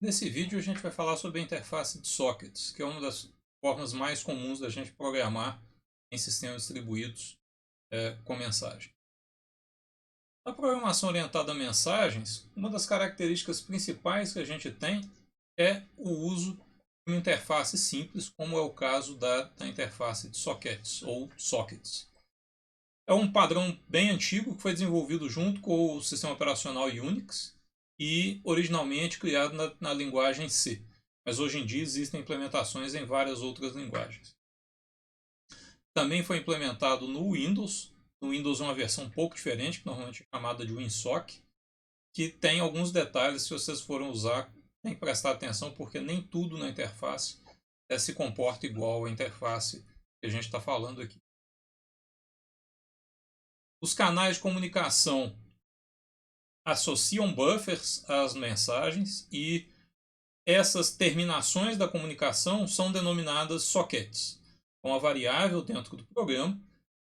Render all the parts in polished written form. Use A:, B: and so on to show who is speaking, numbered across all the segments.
A: Nesse vídeo a gente vai falar sobre a interface de sockets, que é uma das formas mais comuns da gente programar em sistemas distribuídos com mensagem. Na programação orientada a mensagens, uma das características principais que a gente tem é o uso de uma interface simples, como é o caso da interface de sockets ou sockets. É um padrão bem antigo que foi desenvolvido junto com o sistema operacional Unix e originalmente criado na linguagem C, mas hoje em dia existem implementações em várias outras linguagens. Também foi implementado no Windows. No Windows é uma versão um pouco diferente, que normalmente é chamada de WinSock, que tem alguns detalhes. Se vocês forem usar, tem que prestar atenção, porque nem tudo na interface se comporta igual à interface que a gente está falando aqui. Os canais de comunicação associam buffers às mensagens e essas terminações da comunicação são denominadas sockets. É uma variável dentro do programa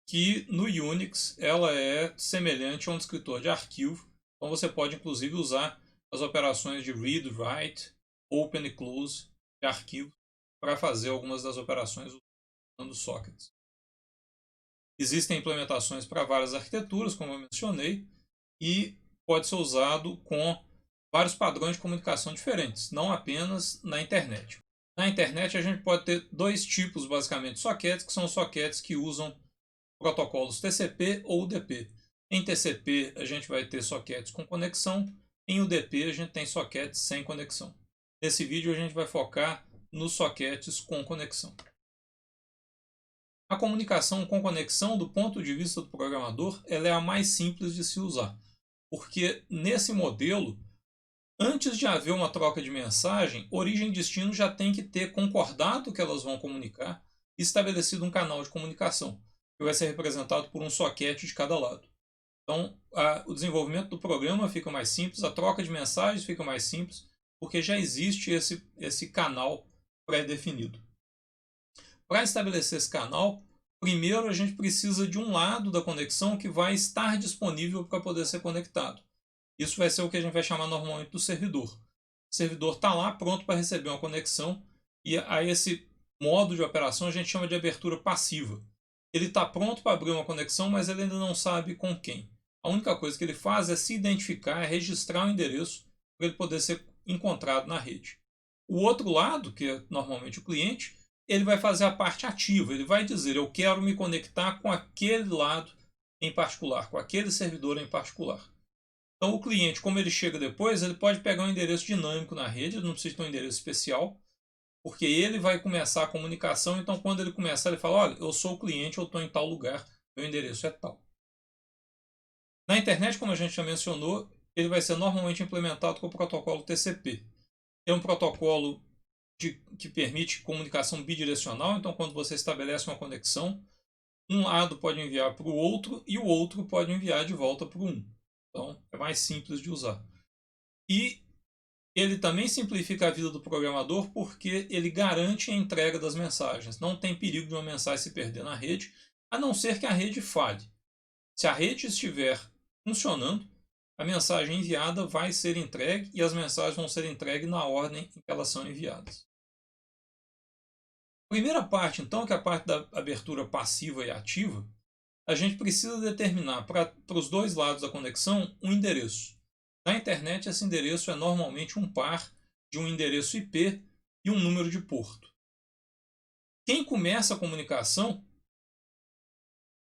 A: que no Unix ela é semelhante a um descritor de arquivo. Então você pode inclusive usar as operações de read, write, open e close de arquivo para fazer algumas das operações usando sockets. Existem implementações para várias arquiteturas, como eu mencionei, e pode ser usado com vários padrões de comunicação diferentes, não apenas na internet. Na internet a gente pode ter dois tipos basicamente de sockets, que são sockets que usam protocolos TCP ou UDP. Em TCP a gente vai ter sockets com conexão, em UDP a gente tem sockets sem conexão. Nesse vídeo a gente vai focar nos sockets com conexão. A comunicação com conexão, do ponto de vista do programador, ela é a mais simples de se usar, porque nesse modelo, antes de haver uma troca de mensagem, origem e destino já tem que ter concordado que elas vão comunicar e estabelecido um canal de comunicação, que vai ser representado por um socket de cada lado. Então, o desenvolvimento do programa fica mais simples, a troca de mensagens fica mais simples, porque já existe esse canal pré-definido. Para estabelecer esse canal, primeiro a gente precisa de um lado da conexão que vai estar disponível para poder ser conectado. Isso vai ser o que a gente vai chamar normalmente do servidor. O servidor está lá pronto para receber uma conexão e a esse modo de operação a gente chama de abertura passiva. Ele está pronto para abrir uma conexão, mas ele ainda não sabe com quem. A única coisa que ele faz é se identificar, é registrar o endereço para ele poder ser encontrado na rede. O outro lado, que é normalmente o cliente, ele vai fazer a parte ativa. Ele vai dizer: eu quero me conectar com aquele lado em particular, com aquele servidor em particular. Então o cliente, como ele chega depois, ele pode pegar um endereço dinâmico na rede, ele não precisa ter um endereço especial, porque ele vai começar a comunicação. Então quando ele começar, ele fala: olha, eu sou o cliente, eu estou em tal lugar, meu endereço é tal. Na internet, como a gente já mencionou, ele vai ser normalmente implementado com o protocolo TCP. É um protocolo que permite comunicação bidirecional. Então quando você estabelece uma conexão, um lado pode enviar para o outro e o outro pode enviar de volta para um. Então é mais simples de usar. E ele também simplifica a vida do programador porque ele garante a entrega das mensagens. Não tem perigo de uma mensagem se perder na rede, a não ser que a rede falhe. Se a rede estiver funcionando, a mensagem enviada vai ser entregue e as mensagens vão ser entregues na ordem em que elas são enviadas. A primeira parte, então, que é a parte da abertura passiva e ativa, a gente precisa determinar para os dois lados da conexão um endereço. Na internet, esse endereço é normalmente um par de um endereço IP e um número de porto. Quem começa a comunicação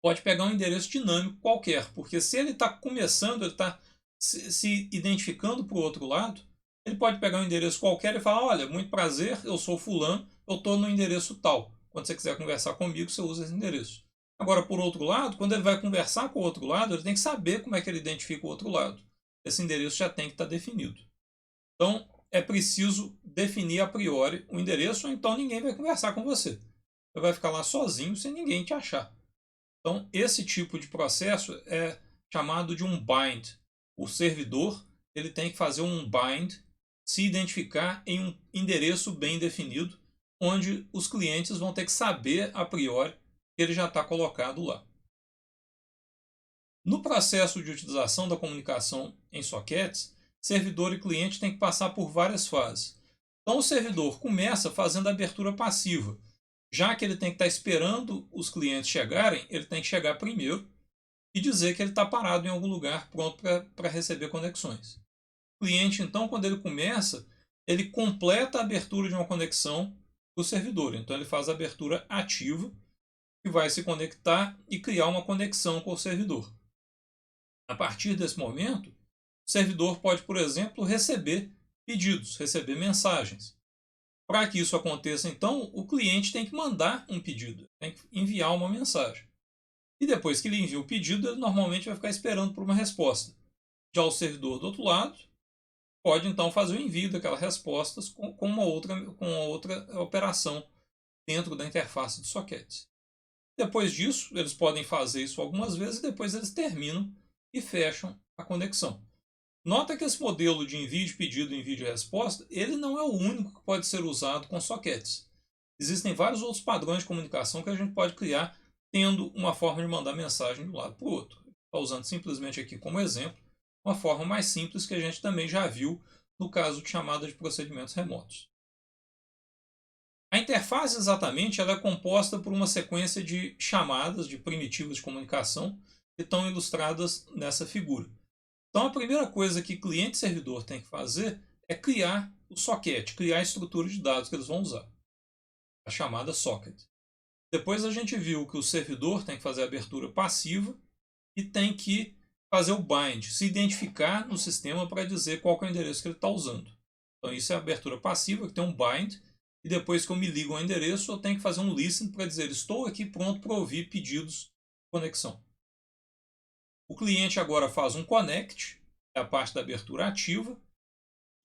A: pode pegar um endereço dinâmico qualquer, porque se ele está começando, ele está se identificando para o outro lado, ele pode pegar um endereço qualquer e falar: olha, muito prazer, eu sou fulano, eu estou no endereço tal. Quando você quiser conversar comigo, você usa esse endereço. Agora, por outro lado, quando ele vai conversar com o outro lado, ele tem que saber como é que ele identifica o outro lado. Esse endereço já tem que estar definido. Então, é preciso definir a priori o endereço, ou então ninguém vai conversar com você. Você vai ficar lá sozinho sem ninguém te achar. Então, esse tipo de processo é chamado de um bind. O servidor ele tem que fazer um bind, se identificar em um endereço bem definido, onde os clientes vão ter que saber a priori que ele já está colocado lá. No processo de utilização da comunicação em sockets, servidor e cliente têm que passar por várias fases. Então o servidor começa fazendo a abertura passiva. Já que ele tem que estar esperando os clientes chegarem, ele tem que chegar primeiro e dizer que ele está parado em algum lugar pronto para receber conexões. O cliente, então, quando ele começa, ele completa a abertura de uma conexão para o servidor. Então ele faz a abertura ativa, que vai se conectar e criar uma conexão com o servidor. A partir desse momento, o servidor pode, por exemplo, receber pedidos, receber mensagens. Para que isso aconteça, então, o cliente tem que mandar um pedido, tem que enviar uma mensagem. E depois que ele envia o pedido, ele normalmente vai ficar esperando por uma resposta. Já o servidor do outro lado pode então fazer o envio daquelas respostas com uma outra operação dentro da interface de sockets. Depois disso, eles podem fazer isso algumas vezes e depois eles terminam e fecham a conexão. Nota que esse modelo de envio de pedido e envio de resposta, ele não é o único que pode ser usado com sockets. Existem vários outros padrões de comunicação que a gente pode criar tendo uma forma de mandar mensagem de um lado para o outro. Estou usando simplesmente aqui como exemplo uma forma mais simples que a gente também já viu no caso de chamada de procedimentos remotos. A interface exatamente ela é composta por uma sequência de chamadas, de primitivas de comunicação que estão ilustradas nessa figura. Então a primeira coisa que cliente e servidor tem que fazer é criar o socket, criar a estrutura de dados que eles vão usar, a chamada socket. Depois a gente viu que o servidor tem que fazer a abertura passiva e tem que fazer o bind, se identificar no sistema para dizer qual é o endereço que ele está usando. Então isso é a abertura passiva, que tem um bind, e depois que eu me ligo ao endereço, eu tenho que fazer um listen para dizer estou aqui pronto para ouvir pedidos de conexão. O cliente agora faz um connect, é a parte da abertura ativa,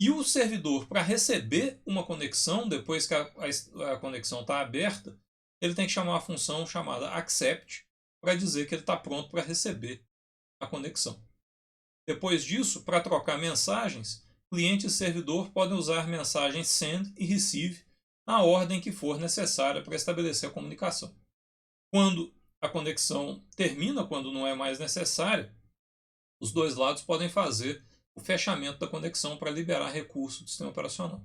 A: e o servidor, para receber uma conexão, depois que a conexão está aberta, ele tem que chamar a função chamada accept para dizer que ele está pronto para receber a conexão. Depois disso, para trocar mensagens, cliente e servidor podem usar mensagens send e receive na ordem que for necessária para estabelecer a comunicação. Quando a conexão termina, quando não é mais necessária, os dois lados podem fazer o fechamento da conexão para liberar recurso do sistema operacional.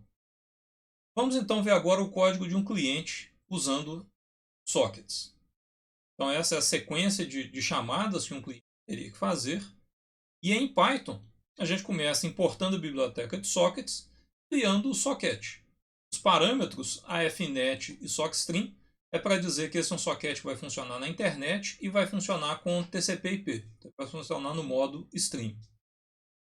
A: Vamos então ver agora o código de um cliente usando sockets. Então essa é a sequência de chamadas que um cliente teria que fazer. E em Python, a gente começa importando a biblioteca de sockets, criando o socket. Os parâmetros AFNet e SockStream é para dizer que esse é um socket que vai funcionar na internet e vai funcionar com TCP/IP. Então, vai funcionar no modo stream.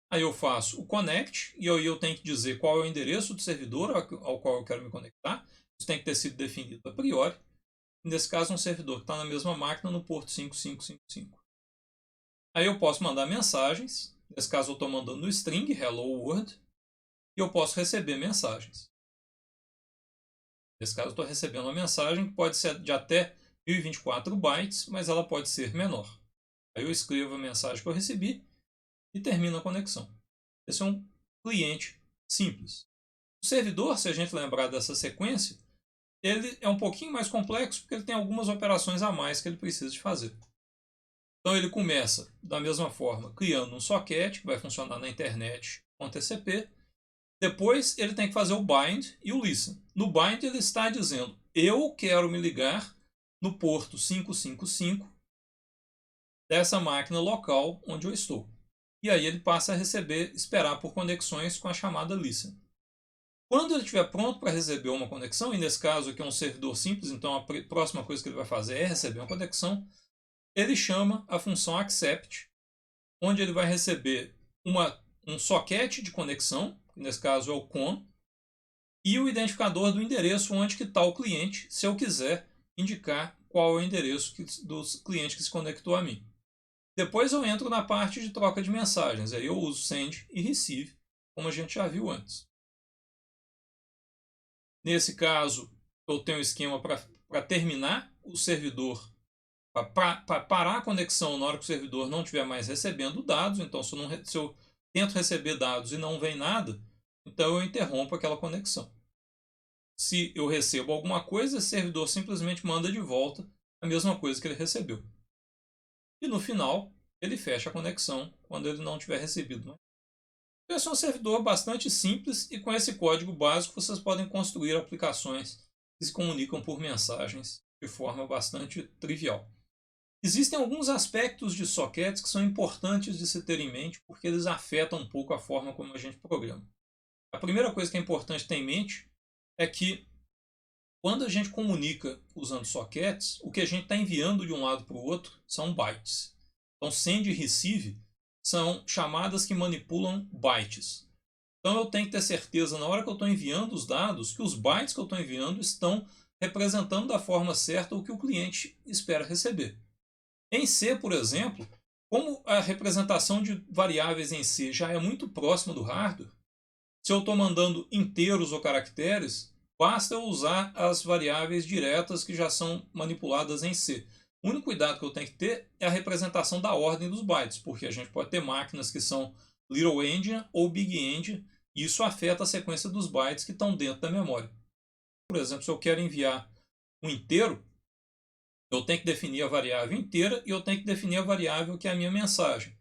A: Aí eu faço o connect e aí eu tenho que dizer qual é o endereço do servidor ao qual eu quero me conectar. Isso tem que ter sido definido a priori. Nesse caso, um servidor que está na mesma máquina no porto 5555. Aí eu posso mandar mensagens. Nesse caso, eu estou mandando no string hello world. E eu posso receber mensagens. Nesse caso, eu estou recebendo uma mensagem que pode ser de até 1024 bytes, mas ela pode ser menor. Aí eu escrevo a mensagem que eu recebi e termino a conexão. Esse é um cliente simples. O servidor, se a gente lembrar dessa sequência, ele é um pouquinho mais complexo porque ele tem algumas operações a mais que ele precisa de fazer. Então ele começa da mesma forma, criando um socket que vai funcionar na internet com TCP. Depois ele tem que fazer o bind e o listen. No bind ele está dizendo, eu quero me ligar no porto 555 dessa máquina local onde eu estou. E aí ele passa a receber, esperar por conexões com a chamada listen. Quando ele estiver pronto para receber uma conexão, e nesse caso aqui é um servidor simples, então a próxima coisa que ele vai fazer é receber uma conexão, ele chama a função accept, onde ele vai receber um socket de conexão, que nesse caso é o con, e o identificador do endereço onde que está o cliente, se eu quiser indicar qual é o endereço do cliente que se conectou a mim. Depois eu entro na parte de troca de mensagens, aí eu uso send e receive, como a gente já viu antes. Nesse caso, eu tenho um esquema para terminar o servidor, para parar a conexão na hora que o servidor não estiver mais recebendo dados. Então, se eu tento receber dados e não vem nada, então eu interrompo aquela conexão. Se eu recebo alguma coisa, esse servidor simplesmente manda de volta a mesma coisa que ele recebeu. E no final, ele fecha a conexão quando ele não tiver recebido. Esse é um servidor bastante simples e com esse código básico vocês podem construir aplicações que se comunicam por mensagens de forma bastante trivial. Existem alguns aspectos de sockets que são importantes de se ter em mente porque eles afetam um pouco a forma como a gente programa. A primeira coisa que é importante ter em mente é que quando a gente comunica usando sockets, o que a gente está enviando de um lado para o outro são bytes. Então, send e receive são chamadas que manipulam bytes. Então, eu tenho que ter certeza, na hora que eu estou enviando os dados, que os bytes que eu estou enviando estão representando da forma certa o que o cliente espera receber. Em C, por exemplo, como a representação de variáveis em C já é muito próxima do hardware, se eu estou mandando inteiros ou caracteres, basta eu usar as variáveis diretas que já são manipuladas em C. O único cuidado que eu tenho que ter é a representação da ordem dos bytes, porque a gente pode ter máquinas que são little endian ou big endian, e isso afeta a sequência dos bytes que estão dentro da memória. Por exemplo, se eu quero enviar um inteiro, eu tenho que definir a variável inteira e eu tenho que definir a variável que é a minha mensagem.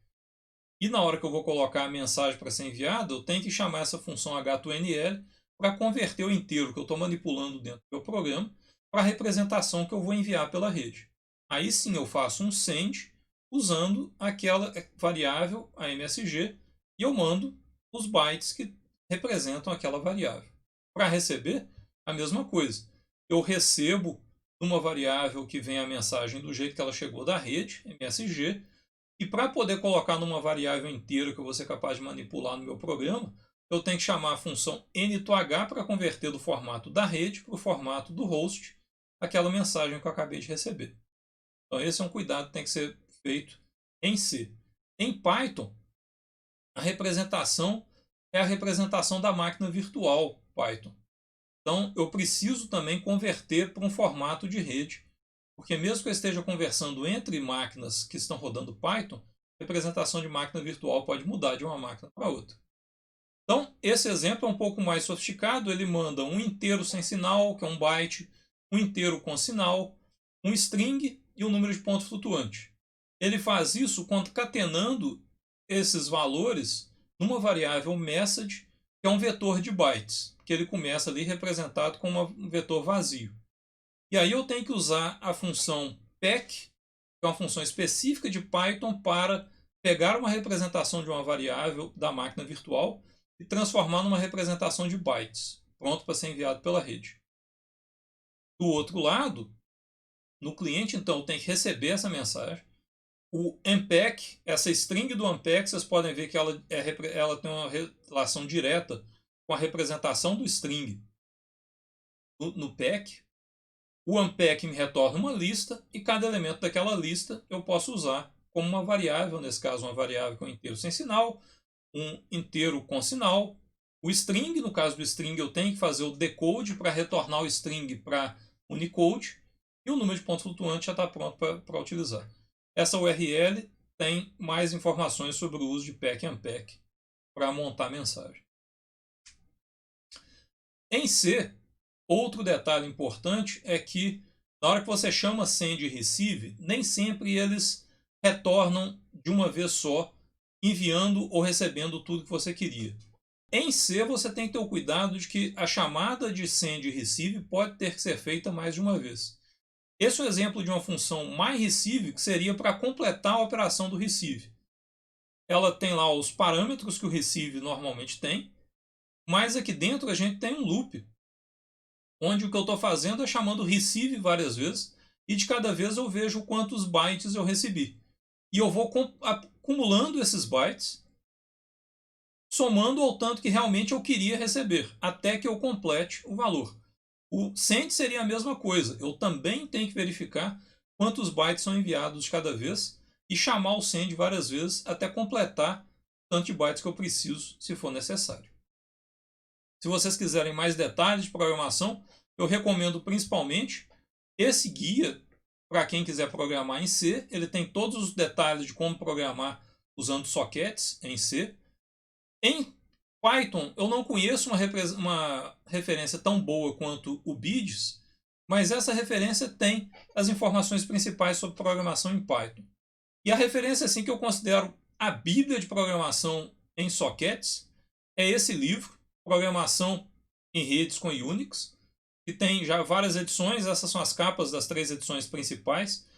A: E na hora que eu vou colocar a mensagem para ser enviada, eu tenho que chamar essa função h2nl para converter o inteiro que eu estou manipulando dentro do meu programa para a representação que eu vou enviar pela rede. Aí sim eu faço um send usando aquela variável, a MSG, e eu mando os bytes que representam aquela variável. Para receber, a mesma coisa. Eu recebo uma variável que vem a mensagem do jeito que ela chegou da rede, MSG, e para poder colocar numa variável inteira que eu vou ser capaz de manipular no meu programa, eu tenho que chamar a função n2h para converter do formato da rede para o formato do host aquela mensagem que eu acabei de receber. Então esse é um cuidado que tem que ser feito em C. Em Python, a representação é a representação da máquina virtual Python. Então eu preciso também converter para um formato de rede, porque mesmo que eu esteja conversando entre máquinas que estão rodando Python, a representação de máquina virtual pode mudar de uma máquina para outra. Então, esse exemplo é um pouco mais sofisticado. Ele manda um inteiro sem sinal, que é um byte, um inteiro com sinal, um string e um número de ponto flutuante. Ele faz isso concatenando esses valores numa variável message, que é um vetor de bytes, que ele começa ali representado como um vetor vazio. E aí eu tenho que usar a função pack, que é uma função específica de Python para pegar uma representação de uma variável da máquina virtual e transformar numa representação de bytes, pronto para ser enviado pela rede. Do outro lado, no cliente, então, tem que receber essa mensagem. O unpack, essa string do unpack, vocês podem ver que ela tem uma relação direta com a representação do string no pack. O unpack me retorna uma lista e cada elemento daquela lista eu posso usar como uma variável, nesse caso uma variável com inteiro sem sinal, um inteiro com sinal. O string, no caso do string, eu tenho que fazer o decode para retornar o string para Unicode e o número de ponto flutuante já está pronto para utilizar. Essa URL tem mais informações sobre o uso de pack e unpack para montar a mensagem. Em C, outro detalhe importante é que na hora que você chama send e receive, nem sempre eles retornam de uma vez só, enviando ou recebendo tudo que você queria. Em C, você tem que ter o cuidado de que a chamada de send e receive pode ter que ser feita mais de uma vez. Esse é um exemplo de uma função myReceive, que seria para completar a operação do receive. Ela tem lá os parâmetros que o receive normalmente tem, mas aqui dentro a gente tem um loop, onde o que eu estou fazendo é chamando receive várias vezes, e de cada vez eu vejo quantos bytes eu recebi. E eu vou acumulando esses bytes, somando ao tanto que realmente eu queria receber, até que eu complete o valor. O send seria a mesma coisa. Eu também tenho que verificar quantos bytes são enviados de cada vez e chamar o send várias vezes até completar o tanto de bytes que eu preciso, se for necessário. Se vocês quiserem mais detalhes de programação, eu recomendo principalmente esse guia para quem quiser programar em C. Ele tem todos os detalhes de como programar usando sockets em C. Em Python, eu não conheço uma referência tão boa quanto o BIDS, mas essa referência tem as informações principais sobre programação em Python. E a referência assim, que eu considero a bíblia de programação em sockets é esse livro, Programação em Redes com Unix, que tem já várias edições. Essas são as capas das 3 edições principais.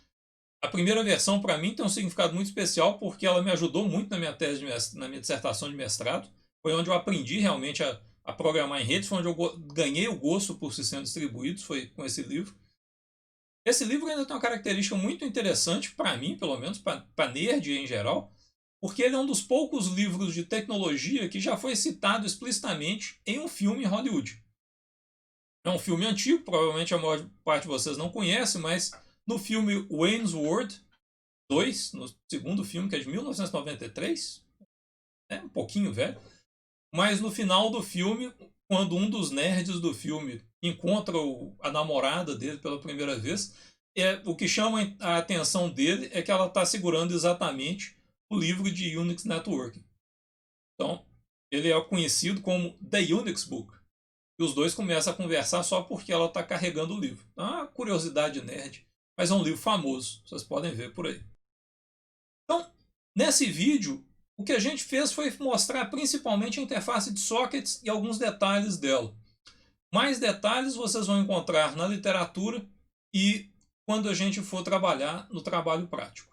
A: A primeira versão, para mim, tem um significado muito especial, porque ela me ajudou muito na minha tese na minha dissertação de mestrado. Foi onde eu aprendi realmente a programar em redes, foi onde eu ganhei o gosto por sistemas distribuídos, foi com esse livro. Esse livro ainda tem uma característica muito interessante, para mim, pelo menos, para nerd em geral, porque ele é um dos poucos livros de tecnologia que já foi citado explicitamente em um filme em Hollywood. É um filme antigo, provavelmente a maior parte de vocês não conhece, mas no filme Wayne's World 2, no segundo filme, que é de 1993, é um pouquinho velho, mas no final do filme, quando um dos nerds do filme encontra a namorada dele pela primeira vez, o que chama a atenção dele é que ela está segurando exatamente o livro de Unix Networking. Então, ele é conhecido como The Unix Book. E os dois começam a conversar só porque ela está carregando o livro. Então, é uma curiosidade nerd, mas é um livro famoso, vocês podem ver por aí. Então, nesse vídeo, o que a gente fez foi mostrar principalmente a interface de sockets e alguns detalhes dela. Mais detalhes vocês vão encontrar na literatura e quando a gente for trabalhar no trabalho prático.